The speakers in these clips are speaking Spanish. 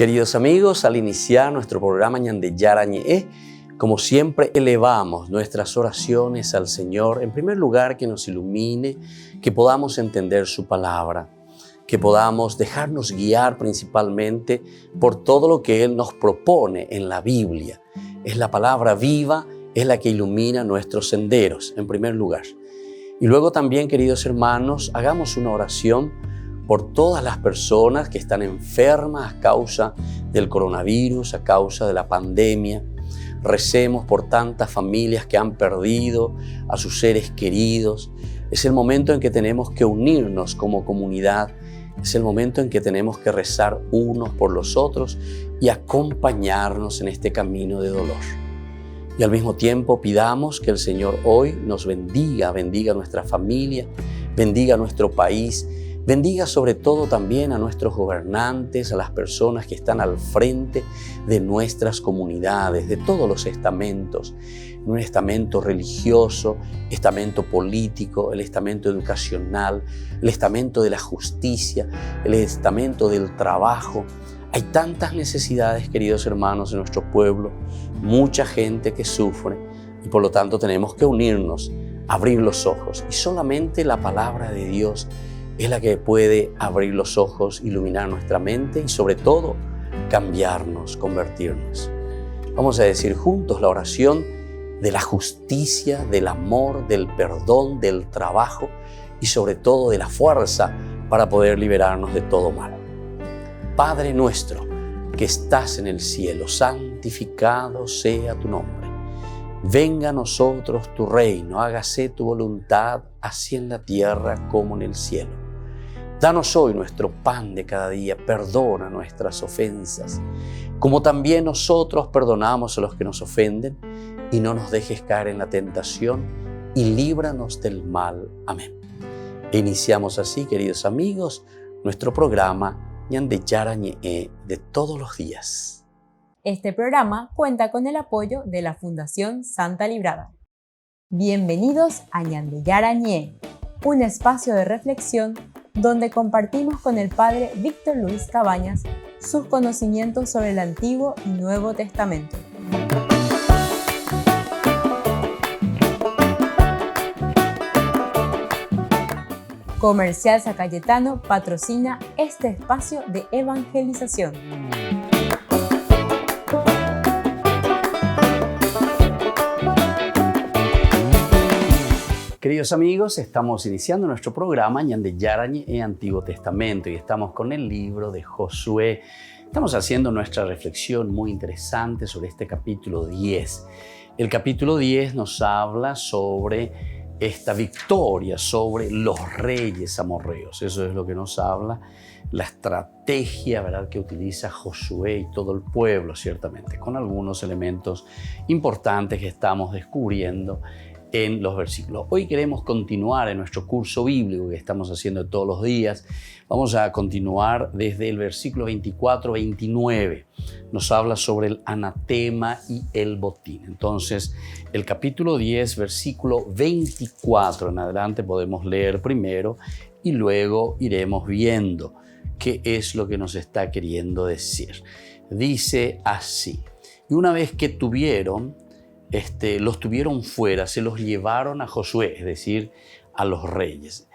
Queridos amigos, al iniciar nuestro programa Ñande Yarañe, como siempre elevamos nuestras oraciones al Señor, en primer lugar que nos ilumine, que podamos entender su palabra, que podamos dejarnos guiar principalmente por todo lo que Él nos propone en la Biblia. Es la palabra viva, es la que ilumina nuestros senderos, en primer lugar. Y luego también, queridos hermanos, hagamos una oración por todas las personas que están enfermas a causa del coronavirus, a causa de la pandemia. Recemos por tantas familias que han perdido a sus seres queridos. Es el momento en que tenemos que unirnos como comunidad. Es el momento en que tenemos que rezar unos por los otros y acompañarnos en este camino de dolor. Y al mismo tiempo pidamos que el Señor hoy nos bendiga nuestra familia, bendiga nuestro país, bendiga sobre todo también a nuestros gobernantes, a las personas que están al frente de nuestras comunidades, de todos los estamentos, un estamento religioso, estamento político, el estamento educacional, el estamento de la justicia, el estamento del trabajo. Hay tantas necesidades, queridos hermanos, en nuestro pueblo, mucha gente que sufre y por lo tanto tenemos que unirnos, abrir los ojos y solamente la palabra de Dios es la que puede abrir los ojos, iluminar nuestra mente y sobre todo cambiarnos, convertirnos. Vamos a decir juntos la oración de la justicia, del amor, del perdón, del trabajo y sobre todo de la fuerza para poder liberarnos de todo mal. Padre nuestro que estás en el cielo, santificado sea tu nombre. Venga a nosotros tu reino, hágase tu voluntad, así en la tierra como en el cielo. Danos hoy nuestro pan de cada día, perdona nuestras ofensas, como también nosotros perdonamos a los que nos ofenden, y no nos dejes caer en la tentación, y líbranos del mal. Amén. E iniciamos así, queridos amigos, nuestro programa Ñande Yarañe de todos los días. Este programa cuenta con el apoyo de la Fundación Santa Librada. Bienvenidos a Ñande Yarañe, un espacio de reflexión donde compartimos con el Padre Víctor Luis Cabañas sus conocimientos sobre el Antiguo y Nuevo Testamento. Comercial San Cayetano patrocina este espacio de evangelización. Queridos amigos, estamos iniciando nuestro programa Ñande Yarañe en Antiguo Testamento y estamos con el libro de Josué. Estamos haciendo nuestra reflexión muy interesante sobre este capítulo 10. El capítulo 10 nos habla sobre esta victoria sobre los reyes amorreos. Eso es lo que nos habla la estrategia, ¿verdad?, que utiliza Josué y todo el pueblo, ciertamente, con algunos elementos importantes que estamos descubriendo en los versículos. Hoy queremos continuar en nuestro curso bíblico que estamos haciendo todos los días. Vamos a continuar desde el versículo 24-29. Nos habla sobre el anatema y el botín. Entonces, el capítulo 10, versículo 24 en adelante podemos leer primero y luego iremos viendo qué es lo que nos está queriendo decir. Dice así: y una vez que los tuvieron fuera, se los llevaron a Josué, es decir, a los reyes.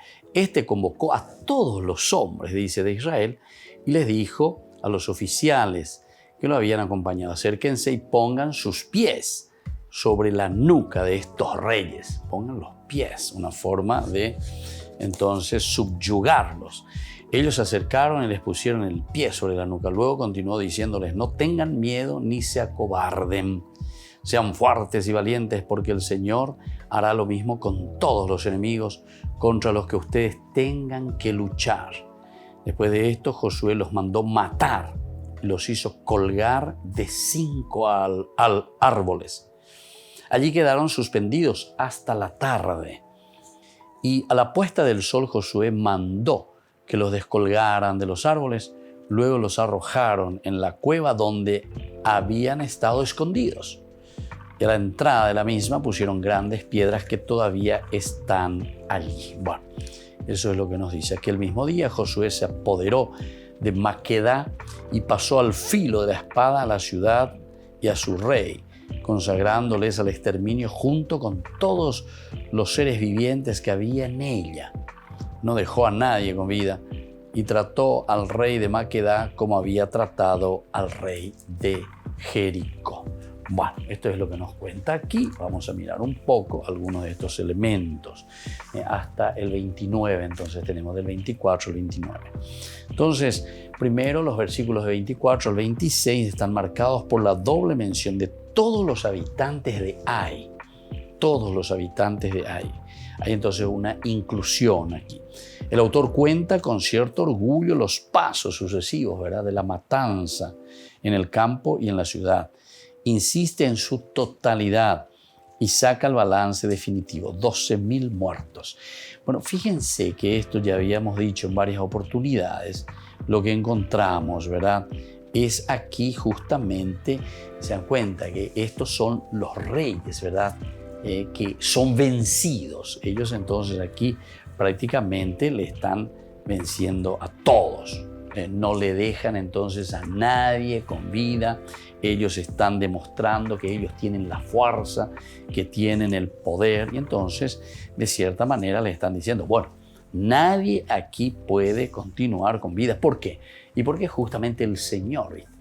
Convocó a todos los hombres, dice, de Israel, y les dijo a los oficiales que lo habían acompañado: acérquense y pongan sus pies sobre la nuca de estos reyes. Pongan los pies, una forma de entonces subyugarlos. Ellos se acercaron y les pusieron el pie sobre la nuca. Luego continuó diciéndoles: no tengan miedo ni se acobarden. Sean fuertes y valientes, porque el Señor hará lo mismo con todos los enemigos contra los que ustedes tengan que luchar. Después de esto, Josué los mandó matar, los hizo colgar de 5 árboles. Allí quedaron suspendidos hasta la tarde. Y a la puesta del sol, Josué mandó que los descolgaran de los árboles. Luego los arrojaron en la cueva donde habían estado escondidos. Y a la entrada de la misma pusieron grandes piedras que todavía están allí. Bueno, eso es lo que nos dice. Aquel mismo día Josué se apoderó de Maquedá y pasó al filo de la espada a la ciudad y a su rey, consagrándoles al exterminio junto con todos los seres vivientes que había en ella. No dejó a nadie con vida y trató al rey de Maquedá como había tratado al rey de Jericó. Bueno, esto es lo que nos cuenta aquí. Vamos a mirar un poco algunos de estos elementos. Hasta el 29, entonces tenemos del 24 al 29. Entonces, primero los versículos de 24 al 26 están marcados por la doble mención de todos los habitantes de Ai. Todos los habitantes de Ai. Hay entonces una inclusión aquí. El autor cuenta con cierto orgullo los pasos sucesivos, ¿verdad?, de la matanza en el campo y en la ciudad. Insiste en su totalidad y saca el balance definitivo, 12.000 muertos. Bueno, fíjense que esto ya habíamos dicho en varias oportunidades. Lo que encontramos, ¿verdad?, es aquí justamente, se dan cuenta que estos son los reyes, ¿verdad?, que son vencidos. Ellos entonces aquí prácticamente le están venciendo a todos. No le dejan entonces a nadie con vida. Ellos están demostrando que ellos tienen la fuerza, que tienen el poder. Y entonces, de cierta manera, le están diciendo, bueno, nadie aquí puede continuar con vida. ¿Por qué? Y porque justamente el Señor, ¿viste?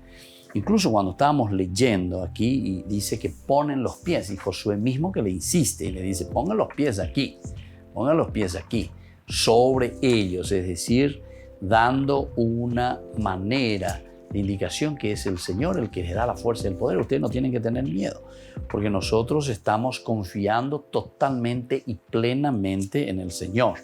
Incluso cuando estábamos leyendo aquí, y dice que ponen los pies, y Josué mismo que le insiste y le dice, pongan los pies aquí, sobre ellos, es decir, dando una manera de indicación que es el Señor el que les da la fuerza y el poder. Ustedes no tienen que tener miedo, porque nosotros estamos confiando totalmente y plenamente en el Señor.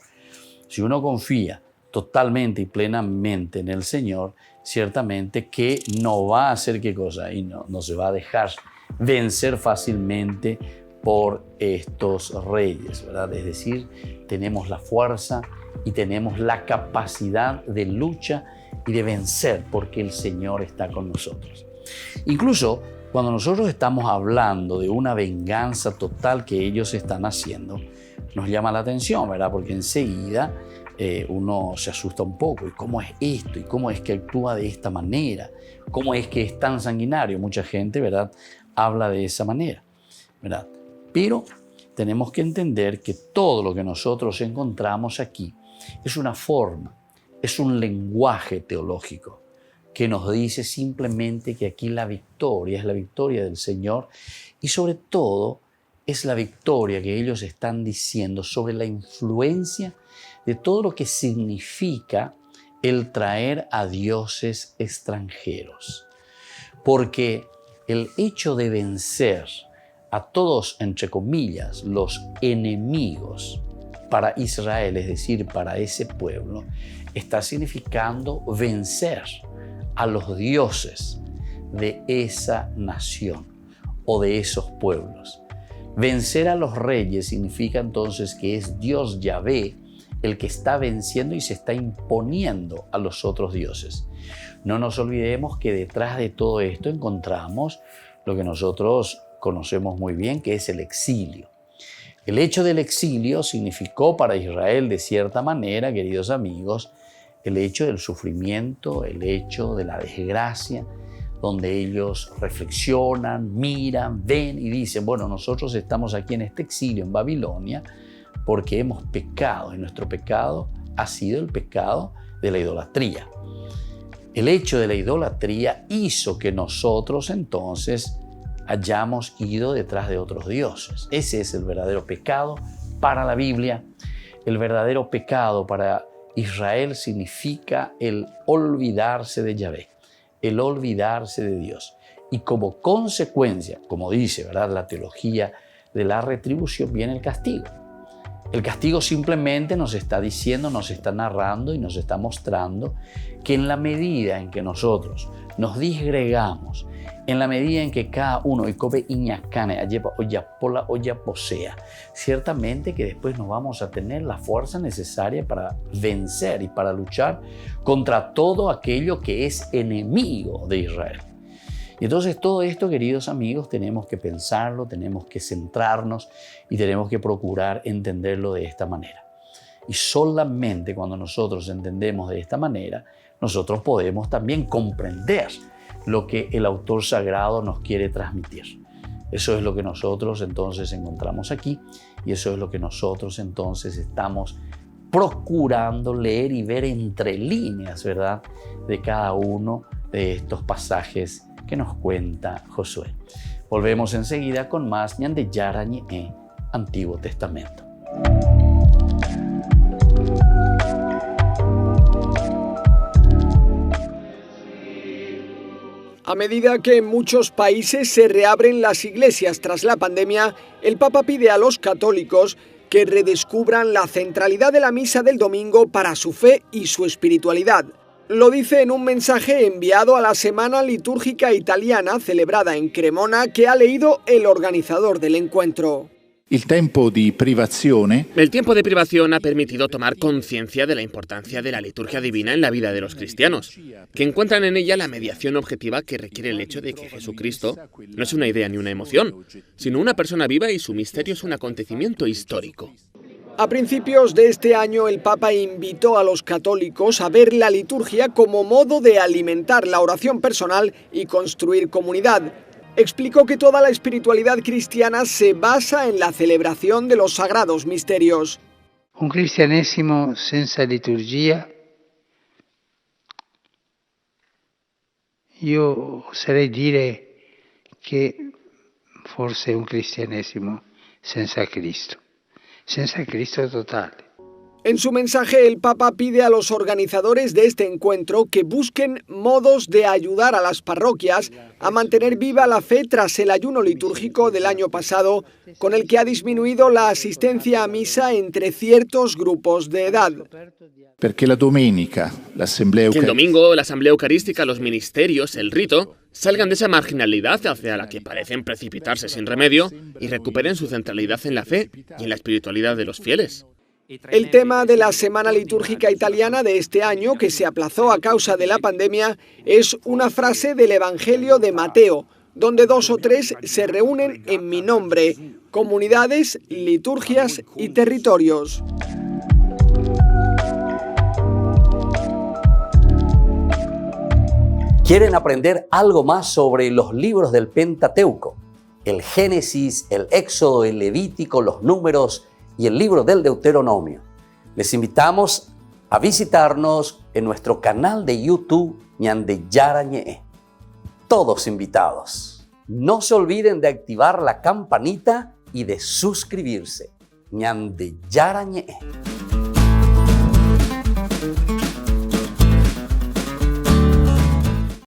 Si uno confía totalmente y plenamente en el Señor, ciertamente que no va a hacer qué cosa y no se va a dejar vencer fácilmente por estos reyes, ¿verdad? Es decir, tenemos la fuerza y tenemos la capacidad de lucha y de vencer porque el Señor está con nosotros. Incluso cuando nosotros estamos hablando de una venganza total que ellos están haciendo, nos llama la atención, ¿verdad? Porque enseguida uno se asusta un poco. ¿Y cómo es esto? ¿Y cómo es que actúa de esta manera? ¿Cómo es que es tan sanguinario? Mucha gente, ¿verdad?, habla de esa manera, ¿verdad? Pero tenemos que entender que todo lo que nosotros encontramos aquí es una forma, es un lenguaje teológico que nos dice simplemente que aquí la victoria es la victoria del Señor y sobre todo es la victoria que ellos están diciendo sobre la influencia de todo lo que significa el traer a dioses extranjeros. Porque el hecho de vencer a todos, entre comillas, los enemigos para Israel, es decir, para ese pueblo, está significando vencer a los dioses de esa nación o de esos pueblos. Vencer a los reyes significa entonces que es Dios Yahvé el que está venciendo y se está imponiendo a los otros dioses. No nos olvidemos que detrás de todo esto encontramos lo que nosotros conocemos muy bien, que es el exilio. El hecho del exilio significó para Israel de cierta manera, queridos amigos, el hecho del sufrimiento, el hecho de la desgracia, donde ellos reflexionan, miran, ven y dicen, bueno, nosotros estamos aquí en este exilio en Babilonia porque hemos pecado y nuestro pecado ha sido el pecado de la idolatría. El hecho de la idolatría hizo que nosotros entonces hayamos ido detrás de otros dioses. Ese es el verdadero pecado para la Biblia. El verdadero pecado para Israel significa el olvidarse de Yahvé, el olvidarse de Dios. Y como consecuencia, como dice, ¿verdad?, la teología de la retribución, viene el castigo. El castigo simplemente nos está diciendo, nos está narrando y nos está mostrando que en la medida en que nosotros nos disgregamos, en la medida en que cada uno ikobe iñacane oyapola oyaposea, ciertamente que después no vamos a tener la fuerza necesaria para vencer y para luchar contra todo aquello que es enemigo de Israel. Y entonces todo esto, queridos amigos, tenemos que pensarlo, tenemos que centrarnos y tenemos que procurar entenderlo de esta manera. Y solamente cuando nosotros entendemos de esta manera, nosotros podemos también comprender lo que el autor sagrado nos quiere transmitir. Eso es lo que nosotros entonces encontramos aquí y eso es lo que nosotros entonces estamos procurando leer y ver entre líneas, ¿verdad?, de cada uno de estos pasajes que nos cuenta Josué. Volvemos enseguida con más Ñande Yarañe, Antiguo Testamento. A medida que en muchos países se reabren las iglesias tras la pandemia, el Papa pide a los católicos que redescubran la centralidad de la misa del domingo para su fe y su espiritualidad. Lo dice en un mensaje enviado a la Semana Litúrgica Italiana celebrada en Cremona que ha leído el organizador del encuentro. El tiempo de privación ha permitido tomar conciencia de la importancia de la liturgia divina en la vida de los cristianos, que encuentran en ella la mediación objetiva que requiere el hecho de que Jesucristo no es una idea ni una emoción, sino una persona viva y su misterio es un acontecimiento histórico. A principios de este año, el Papa invitó a los católicos a ver la liturgia como modo de alimentar la oración personal y construir comunidad. Explicó que toda la espiritualidad cristiana se basa en la celebración de los sagrados misterios. Un cristianesimo senza liturgia, io oserei dire che forse un cristianesimo senza Cristo totale. En su mensaje, el Papa pide a los organizadores de este encuentro que busquen modos de ayudar a las parroquias a mantener viva la fe tras el ayuno litúrgico del año pasado, con el que ha disminuido la asistencia a misa entre ciertos grupos de edad. Porque el domingo, la asamblea eucarística, los ministerios, el rito, salgan de esa marginalidad hacia la que parecen precipitarse sin remedio y recuperen su centralidad en la fe y en la espiritualidad de los fieles. El tema de la Semana Litúrgica Italiana de este año, que se aplazó a causa de la pandemia, es una frase del Evangelio de Mateo, donde 2 o 3 se reúnen en mi nombre, comunidades, liturgias y territorios. ¿Quieren aprender algo más sobre los libros del Pentateuco? El Génesis, el Éxodo, el Levítico, los Números y el libro del Deuteronomio. Les invitamos a visitarnos en nuestro canal de YouTube Ñande Yarañe. Todos invitados. No se olviden de activar la campanita y de suscribirse. Ñande Yarañe.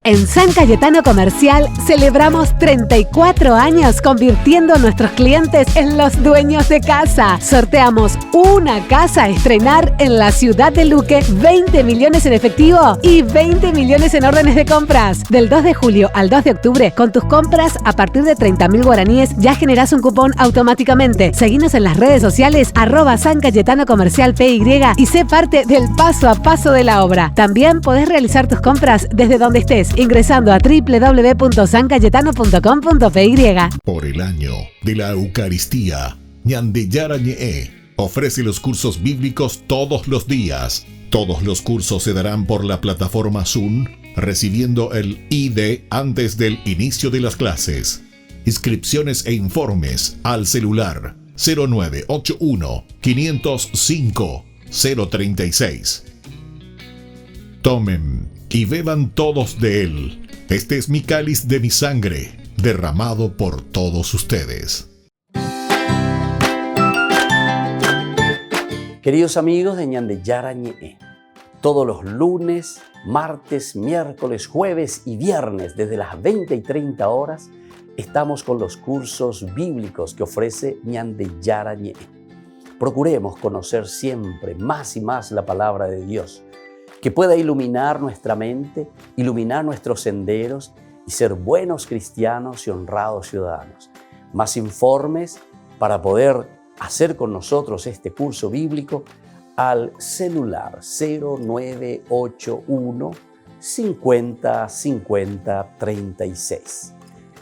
En San Cayetano Comercial celebramos 34 años convirtiendo a nuestros clientes en los dueños de casa. Sorteamos una casa a estrenar en la ciudad de Luque, 20 millones en efectivo y 20 millones en órdenes de compras. Del 2 de julio al 2 de octubre, con tus compras a partir de 30.000 guaraníes ya generás un cupón automáticamente. Seguinos en las redes sociales @San Cayetano Comercial PY y sé parte del paso a paso de la obra. También podés realizar tus compras desde donde estés, ingresando a www.sancayetano.com.py. Por el año de la Eucaristía, Ñande Yarañe ofrece los cursos bíblicos todos los días. Todos los cursos se darán por la plataforma Zoom, recibiendo el ID antes del inicio de las clases. Inscripciones e informes al celular 0981 505 036. Tomen y beban todos de él. Este es mi cáliz de mi sangre, derramado por todos ustedes. Queridos amigos de Ñande Yarañe, todos los lunes, martes, miércoles, jueves y viernes desde las 20 y 30 horas estamos con los cursos bíblicos que ofrece Ñande Yarañe. Procuremos conocer siempre más y más la palabra de Dios, que pueda iluminar nuestra mente, iluminar nuestros senderos y ser buenos cristianos y honrados ciudadanos. Más informes para poder hacer con nosotros este curso bíblico al celular 0981 50 50 36.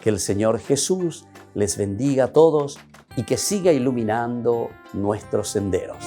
Que el Señor Jesús les bendiga a todos y que siga iluminando nuestros senderos.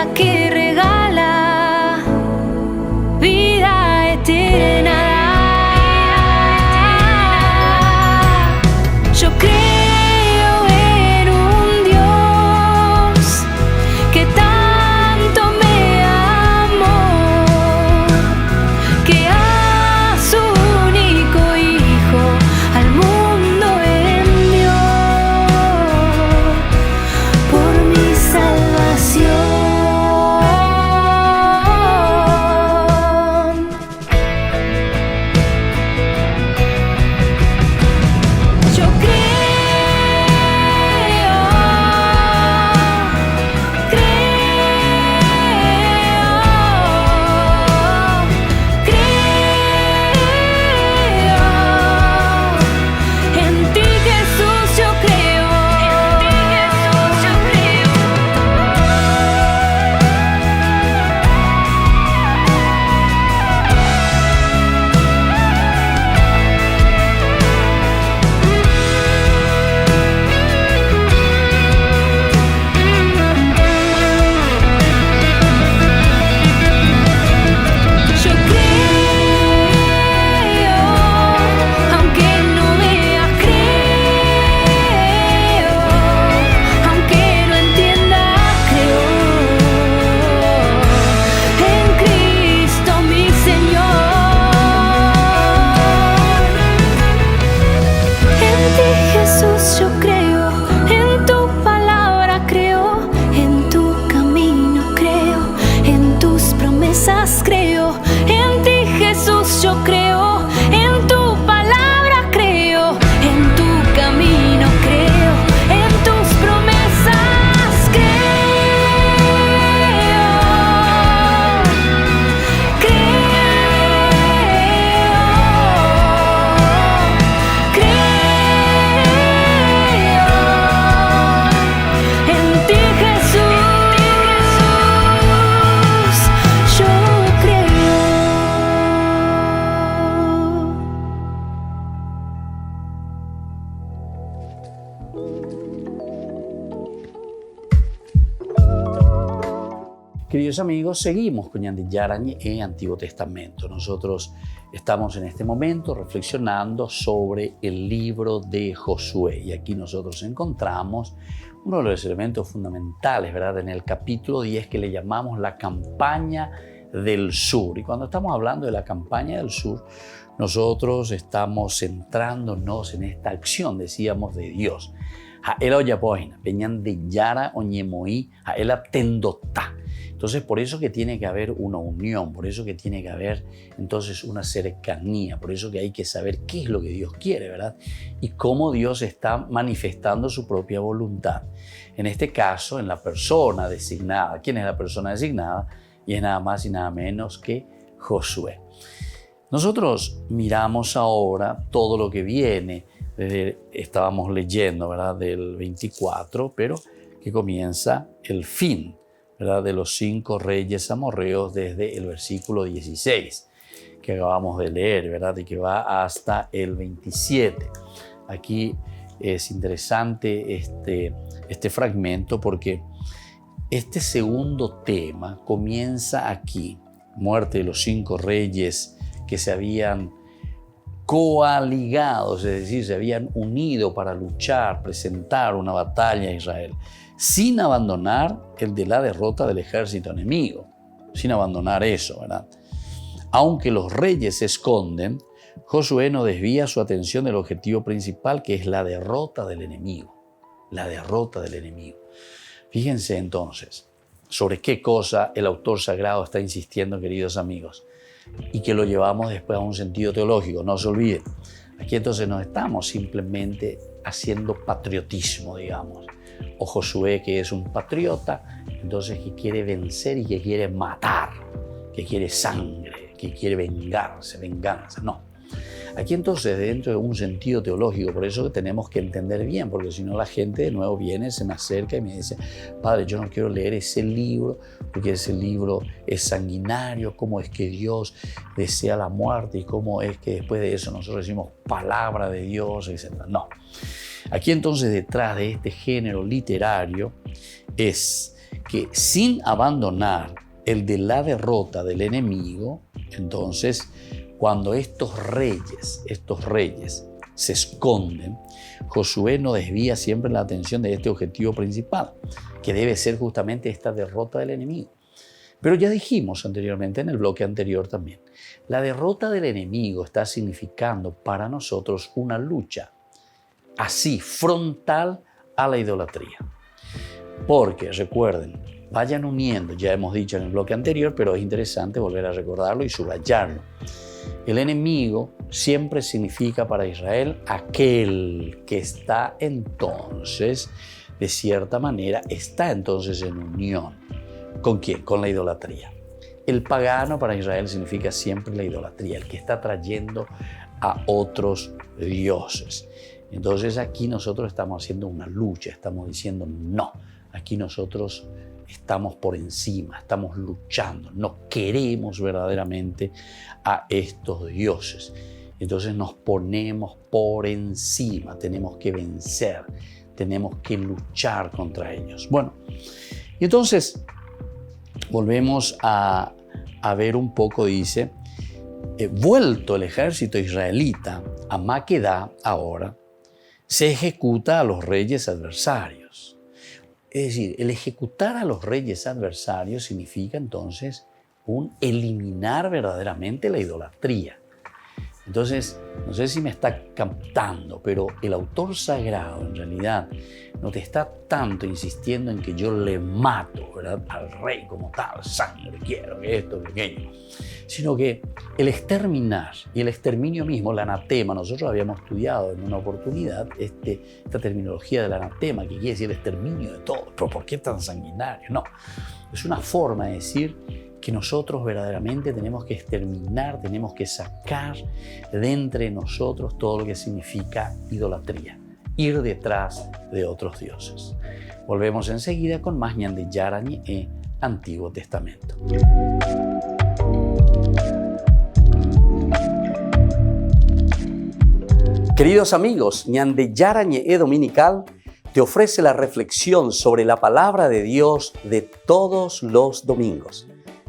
la que regala vida eterna. Yo creo en un Dios que tanto me amó, que a su único Hijo al mundo envió por mi salvación. Yo en ti, Jesús, yo creo. Yo creo, aunque no vea, creo, aunque no entienda, creo en Cristo mi Señor. En ti, Jesús, yo creo, en tu palabra creo, en tu camino creo, en tus promesas creo. En ti, Jesús, yo creo, en tu palabra creo, en tu camino creo, en tus promesas creo. En ti, Jesús, yo creo. Queridos amigos, seguimos con Ñande Yarañe Antiguo Testamento. Nosotros estamos en este momento reflexionando sobre el libro de Josué y aquí nosotros encontramos uno de los elementos fundamentales, ¿verdad? En el capítulo 10 que le llamamos la campaña del sur. Y cuando estamos hablando de la campaña del sur, nosotros estamos centrándonos en esta acción, decíamos, de Dios. Haela oyapoina, Ñande Yara oñemoí, haela tendotá. Entonces, por eso que tiene que haber una unión, por eso que tiene que haber entonces una cercanía, por eso que hay que saber qué es lo que Dios quiere, ¿verdad? Y cómo Dios está manifestando su propia voluntad. En este caso, en la persona designada. ¿Quién es la persona designada? Y es nada más y nada menos que Josué. Nosotros miramos ahora todo lo que viene, estábamos leyendo, ¿verdad? Del 24, pero que comienza el fin, ¿verdad? De los 5 reyes amorreos desde el versículo 16 que acabamos de leer, ¿verdad? Y que va hasta el 27. Aquí es interesante este fragmento porque este segundo tema comienza aquí, muerte de los 5 reyes que se habían coaligados, es decir, se habían unido para luchar, presentar una batalla a Israel, sin abandonar el de la derrota del ejército enemigo, sin abandonar eso, ¿verdad? Aunque los reyes se esconden, Josué no desvía su atención del objetivo principal, que es la derrota del enemigo, la derrota del enemigo. Fíjense entonces sobre qué cosa el autor sagrado está insistiendo, queridos amigos, y que lo llevamos después a un sentido teológico, no se olviden. Aquí entonces no estamos simplemente haciendo patriotismo, digamos, o Josué que es un patriota, entonces que quiere vencer y que quiere matar, que quiere sangre, que quiere venganza, no. Aquí entonces dentro de un sentido teológico, por eso que tenemos que entender bien, porque si no la gente de nuevo viene, se me acerca y me dice, padre, yo no quiero leer ese libro, porque ese libro es sanguinario, cómo es que Dios desea la muerte y cómo es que después de eso nosotros decimos palabra de Dios, etc. No. Aquí entonces detrás de este género literario es que sin abandonar el de la derrota del enemigo, entonces cuando estos reyes se esconden, Josué no desvía siempre la atención de este objetivo principal, que debe ser justamente esta derrota del enemigo. Pero ya dijimos anteriormente, en el bloque anterior también, la derrota del enemigo está significando para nosotros una lucha así, frontal a la idolatría. Porque, recuerden, vayan uniendo, ya hemos dicho en el bloque anterior, pero es interesante volver a recordarlo y subrayarlo. El enemigo siempre significa para Israel aquel que está entonces, de cierta manera, está entonces en unión. ¿Con quién? Con la idolatría. El pagano para Israel significa siempre la idolatría, el que está trayendo a otros dioses. Entonces aquí nosotros estamos haciendo una lucha, estamos diciendo no, aquí nosotros estamos por encima, estamos luchando, no queremos verdaderamente a estos dioses. Entonces nos ponemos por encima, tenemos que vencer, tenemos que luchar contra ellos. Bueno, y entonces volvemos a ver un poco, dice, vuelto el ejército israelita a Maquedá ahora, se ejecuta a los reyes adversarios. Es decir, el ejecutar a los reyes adversarios significa entonces un eliminar verdaderamente la idolatría. Entonces, no sé si me está captando, pero el autor sagrado en realidad no te está tanto insistiendo en que yo le mato, ¿verdad?, al rey como tal, sangre, quiero que esto, que aquello, sino que el exterminar y el exterminio mismo, el anatema, nosotros habíamos estudiado en una oportunidad esta terminología del anatema, que quiere decir el exterminio de todo. ¿Pero por qué tan sanguinario? No, es una forma de decir que nosotros verdaderamente tenemos que exterminar, tenemos que sacar de entre nosotros todo lo que significa idolatría, ir detrás de otros dioses. Volvemos enseguida con más Ñande Yarañe, Antiguo Testamento. Queridos amigos, Ñande Yarañe Dominical te ofrece la reflexión sobre la palabra de Dios de todos los domingos.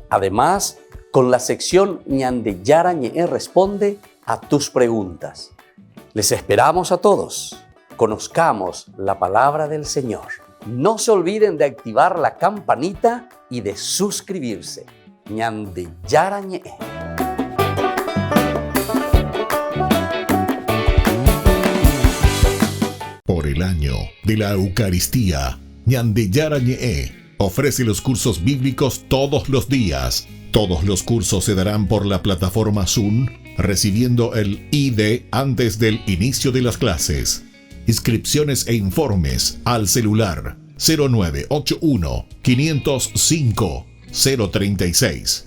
Además, con la sección Ñande Yarañe responde a tus preguntas. Les esperamos a todos. Conozcamos la palabra del Señor. No se olviden de activar la campanita y de suscribirse. Ñande Yarañe. Por el año de la Eucaristía, Ñande Yarañe ofrece los cursos bíblicos todos los días. Todos los cursos se darán por la plataforma Zoom, recibiendo el ID antes del inicio de las clases. Inscripciones e informes al celular 0981 505 036.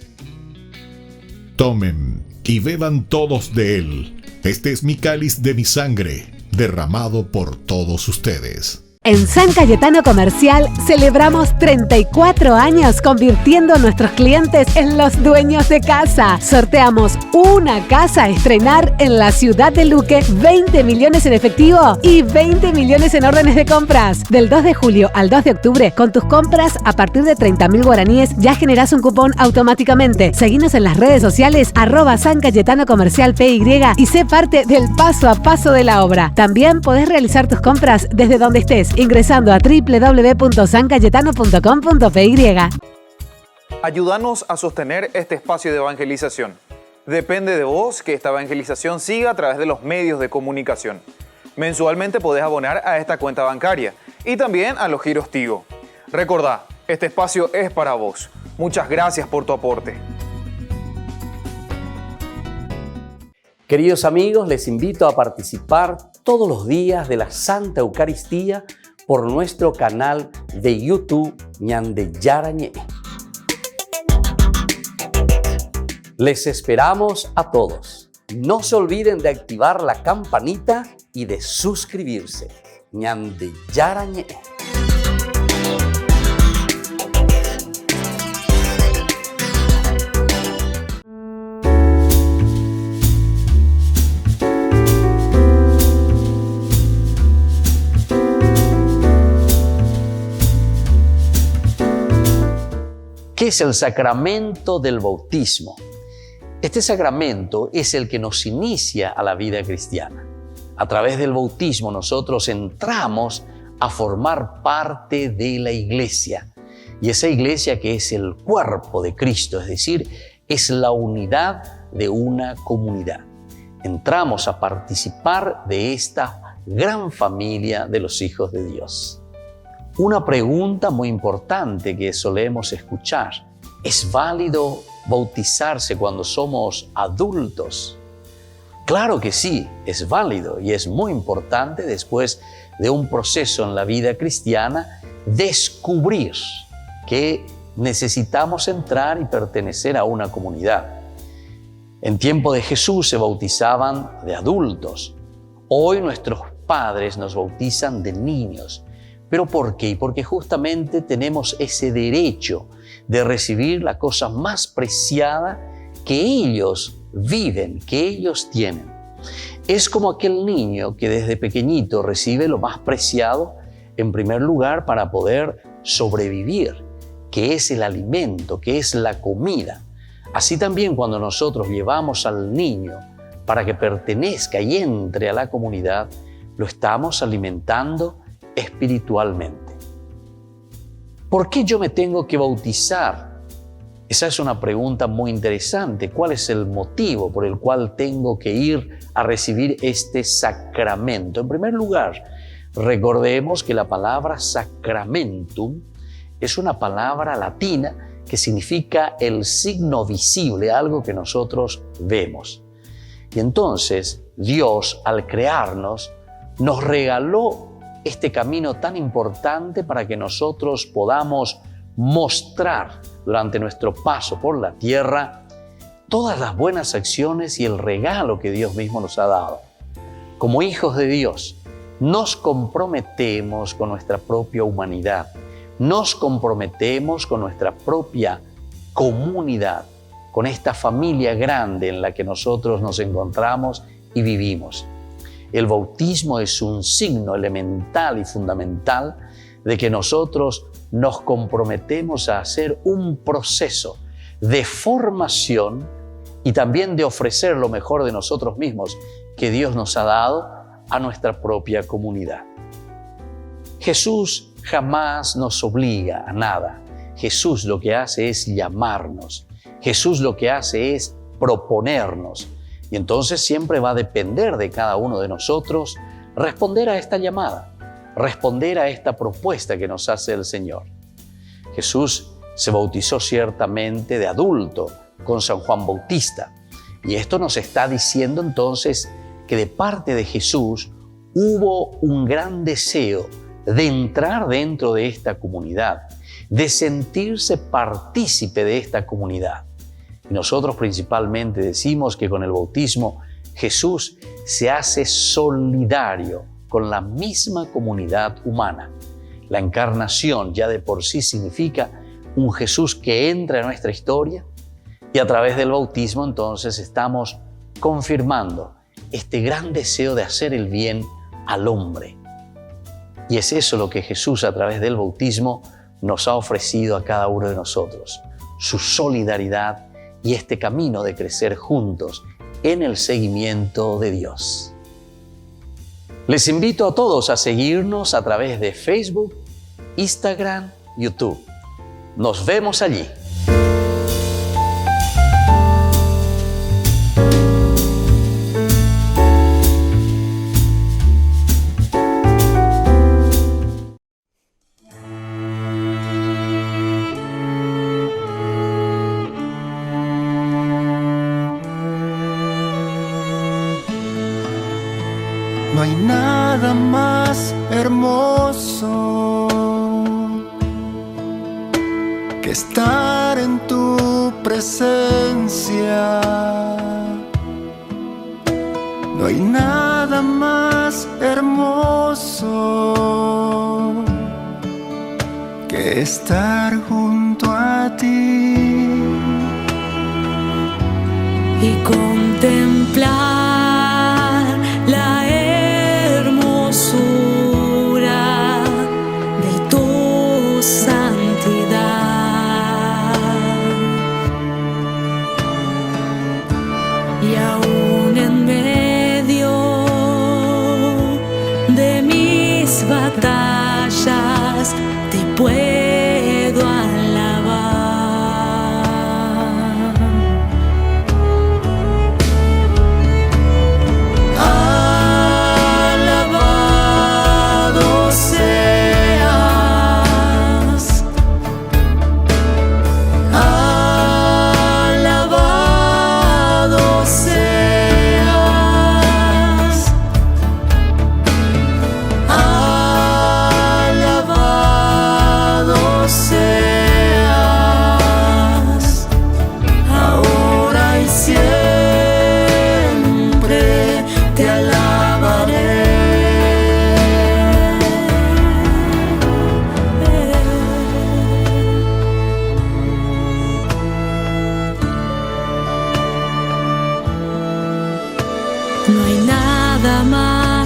Tomen y beban todos de él. Este es mi cáliz de mi sangre, derramado por todos ustedes. En San Cayetano Comercial celebramos 34 años convirtiendo a nuestros clientes en los dueños de casa. Sorteamos una casa a estrenar en la ciudad de Luque, 20 millones en efectivo y 20 millones en órdenes de compras. Del 2 de julio al 2 de octubre, con tus compras a partir de 30.000 guaraníes ya generás un cupón automáticamente. Seguinos en las redes sociales @San Cayetano Comercial PY y sé parte del paso a paso de la obra. También podés realizar tus compras desde donde estés, ingresando a www.sancayetano.com.py. Ayúdanos a sostener este espacio de evangelización. Depende de vos que esta evangelización siga a través de los medios de comunicación. Mensualmente podés abonar a esta cuenta bancaria y también a los giros Tigo. Recordá, este espacio es para vos. Muchas gracias por tu aporte. Queridos amigos, les invito a participar todos los días de la Santa Eucaristía por nuestro canal de YouTube Ñande Yarañe. Les esperamos a todos. No se olviden de activar la campanita y de suscribirse. Ñande Yarañe. ¿Qué es el sacramento del bautismo? Este sacramento es el que nos inicia a la vida cristiana. A través del bautismo nosotros entramos a formar parte de la iglesia. Y esa iglesia que es el cuerpo de Cristo, es decir, es la unidad de una comunidad. Entramos a participar de esta gran familia de los hijos de Dios. Una pregunta muy importante que solemos escuchar: ¿es válido bautizarse cuando somos adultos? Claro que sí, es válido y es muy importante después de un proceso en la vida cristiana descubrir que necesitamos entrar y pertenecer a una comunidad. En tiempo de Jesús se bautizaban de adultos. Hoy nuestros padres nos bautizan de niños. ¿Pero por qué? Porque justamente tenemos ese derecho de recibir la cosa más preciada que ellos viven, que ellos tienen. Es como aquel niño que desde pequeñito recibe lo más preciado, en primer lugar, para poder sobrevivir, que es el alimento, que es la comida. Así también cuando nosotros llevamos al niño para que pertenezca y entre a la comunidad, lo estamos alimentando espiritualmente. ¿Por qué yo me tengo que bautizar? Esa es una pregunta muy interesante. ¿Cuál es el motivo por el cual tengo que ir a recibir este sacramento? En primer lugar, recordemos que la palabra sacramentum es una palabra latina que significa el signo visible, algo que nosotros vemos. Y entonces Dios, al crearnos, nos regaló este camino tan importante para que nosotros podamos mostrar durante nuestro paso por la tierra todas las buenas acciones y el regalo que Dios mismo nos ha dado. Como hijos de Dios, nos comprometemos con nuestra propia humanidad, nos comprometemos con nuestra propia comunidad, con esta familia grande en la que nosotros nos encontramos y vivimos. El bautismo es un signo elemental y fundamental de que nosotros nos comprometemos a hacer un proceso de formación y también de ofrecer lo mejor de nosotros mismos que Dios nos ha dado a nuestra propia comunidad. Jesús jamás nos obliga a nada. Jesús lo que hace es llamarnos. Jesús lo que hace es proponernos. Y entonces siempre va a depender de cada uno de nosotros responder a esta llamada, responder a esta propuesta que nos hace el Señor. Jesús se bautizó ciertamente de adulto con San Juan Bautista. Y esto nos está diciendo entonces que de parte de Jesús hubo un gran deseo de entrar dentro de esta comunidad, de sentirse partícipe de esta comunidad. Y nosotros principalmente decimos que con el bautismo Jesús se hace solidario con la misma comunidad humana. La encarnación ya de por sí significa un Jesús que entra en nuestra historia y a través del bautismo entonces estamos confirmando este gran deseo de hacer el bien al hombre. Y es eso lo que Jesús a través del bautismo nos ha ofrecido a cada uno de nosotros, su solidaridad y este camino de crecer juntos en el seguimiento de Dios. Les invito a todos a seguirnos a través de Facebook, Instagram, YouTube. Nos vemos allí. No hay nada más hermoso que estar en tu presencia. No hay nada más hermoso que estar junto a ti y contemplar la hermosura de tu santidad.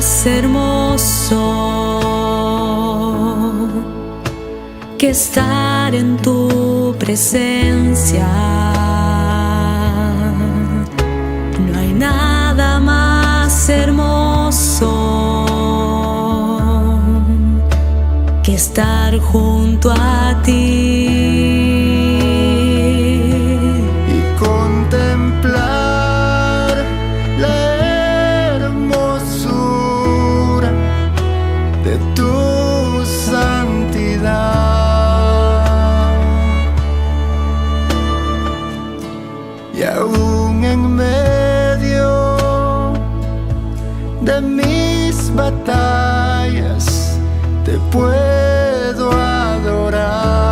más hermoso que estar en tu presencia. No hay nada más hermoso que estar junto a ti. Batallas te puedo adorar.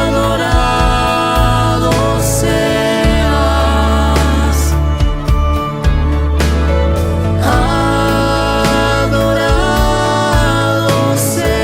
Adorado seas, adorado seas.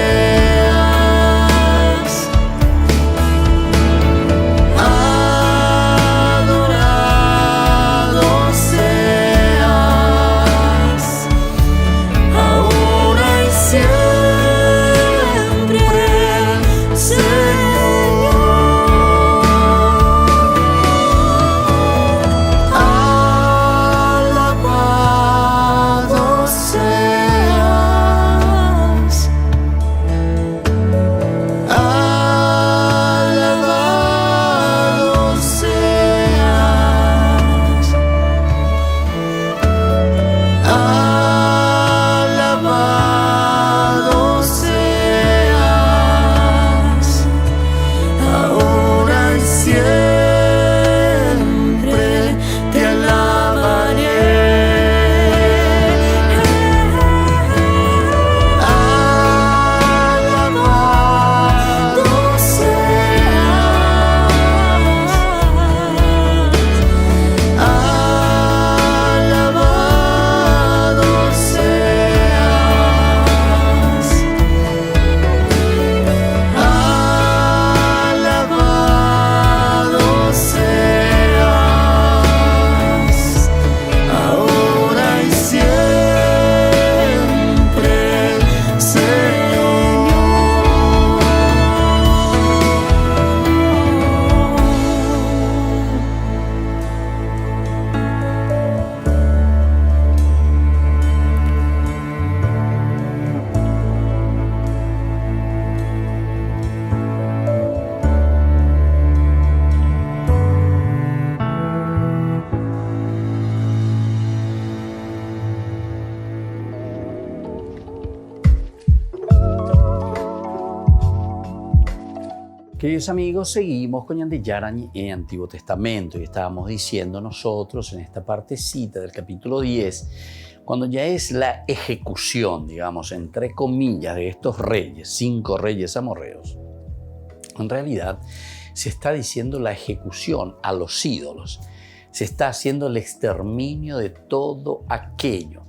Queridos amigos, seguimos con Ñande Yarañe en Antiguo Testamento y estábamos diciendo nosotros en esta partecita del capítulo 10, cuando ya es la ejecución, digamos, entre comillas, de estos reyes, 5 reyes amorreos. En realidad se está diciendo la ejecución a los ídolos, se está haciendo el exterminio de todo aquello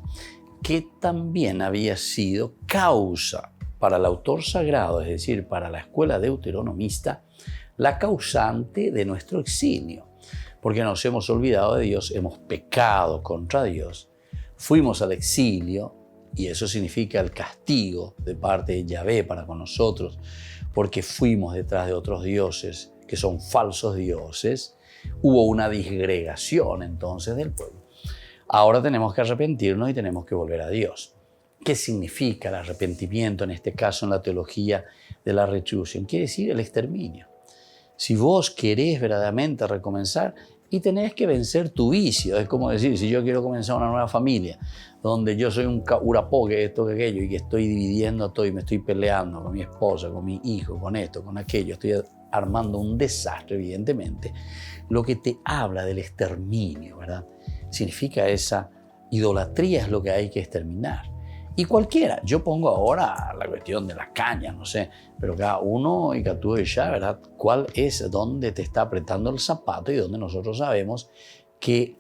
que también había sido causa para el autor sagrado, es decir, para la escuela deuteronomista, la causante de nuestro exilio. Porque nos hemos olvidado de Dios, hemos pecado contra Dios, fuimos al exilio y eso significa el castigo de parte de Yahvé para con nosotros, porque fuimos detrás de otros dioses que son falsos dioses. Hubo una disgregación entonces del pueblo. Ahora tenemos que arrepentirnos y tenemos que volver a Dios. ¿Qué significa el arrepentimiento, en este caso en la teología de la retribución? Quiere decir el exterminio. Si vos querés verdaderamente recomenzar y tenés que vencer tu vicio, es como decir, si yo quiero comenzar una nueva familia, donde yo soy un urapó, que esto, que aquello, y que estoy dividiendo todo y me estoy peleando con mi esposa, con mi hijo, con esto, con aquello, estoy armando un desastre, evidentemente. Lo que te habla del exterminio, ¿verdad? Significa esa idolatría, es lo que hay que exterminar. Y cualquiera, yo pongo ahora la cuestión de la caña, no sé, pero cada uno y cada tú y ya, ¿verdad? ¿Cuál es dónde te está apretando el zapato y dónde nosotros sabemos que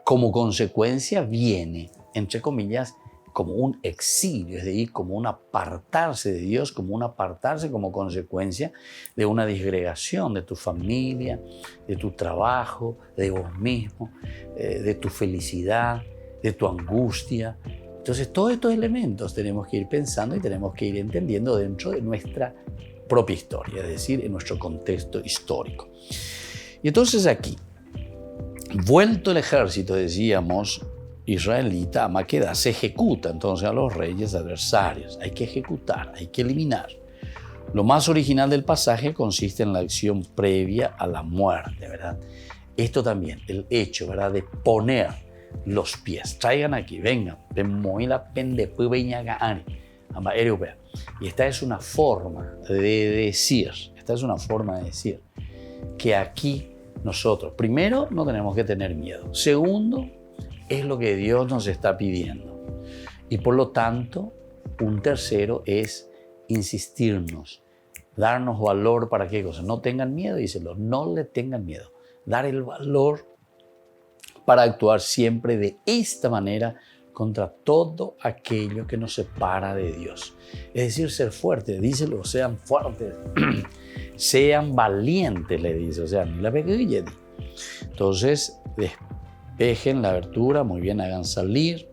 como consecuencia viene, entre comillas, como un exilio, es decir, como un apartarse de Dios, como un apartarse como consecuencia de una disgregación de tu familia, de tu trabajo, de vos mismo, de tu felicidad, de tu angustia. Entonces, todos estos elementos tenemos que ir pensando y tenemos que ir entendiendo dentro de nuestra propia historia, es decir, en nuestro contexto histórico. Y entonces aquí, vuelto el ejército, decíamos, israelita a Maqueda, se ejecuta entonces a los reyes adversarios. Hay que ejecutar, hay que eliminar. Lo más original del pasaje consiste en la acción previa a la muerte, ¿verdad? Esto también, el hecho, ¿verdad?, de poner los pies. Traigan aquí, vengan. Y esta es una forma de decir que aquí nosotros, primero, no tenemos que tener miedo. Segundo, es lo que Dios nos está pidiendo. Y por lo tanto, un tercero es insistirnos, darnos valor para qué cosa. No tengan miedo, díselo, no le tengan miedo. Dar el valor para actuar siempre de esta manera contra todo aquello que nos separa de Dios. Es decir, ser fuertes, díselo, sean fuertes, sean valientes, le dice, o sea, ni la pequeña. Entonces, despejen la abertura, muy bien, hagan salir.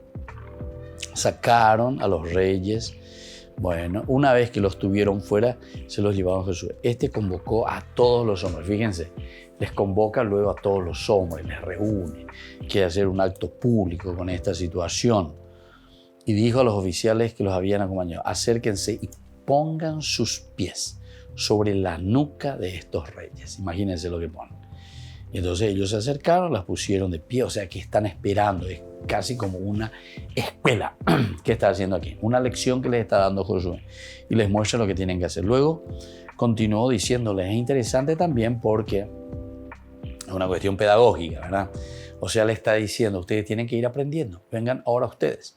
Sacaron a los reyes. Bueno, una vez que los tuvieron fuera, se los llevaron a Jesús. Este convocó a todos los hombres, fíjense, les convoca luego a todos los hombres, les reúne, quiere hacer un acto público con esta situación. Y dijo a los oficiales que los habían acompañado, acérquense y pongan sus pies sobre la nuca de estos reyes. Imagínense lo que ponen. Y entonces ellos se acercaron, las pusieron de pie, o sea que están esperando, es casi como una escuela que está haciendo aquí, una lección que les está dando Josué y les muestra lo que tienen que hacer. Luego continuó diciéndoles, es interesante también porque es una cuestión pedagógica, ¿verdad? O sea, le está diciendo, ustedes tienen que ir aprendiendo, vengan ahora ustedes.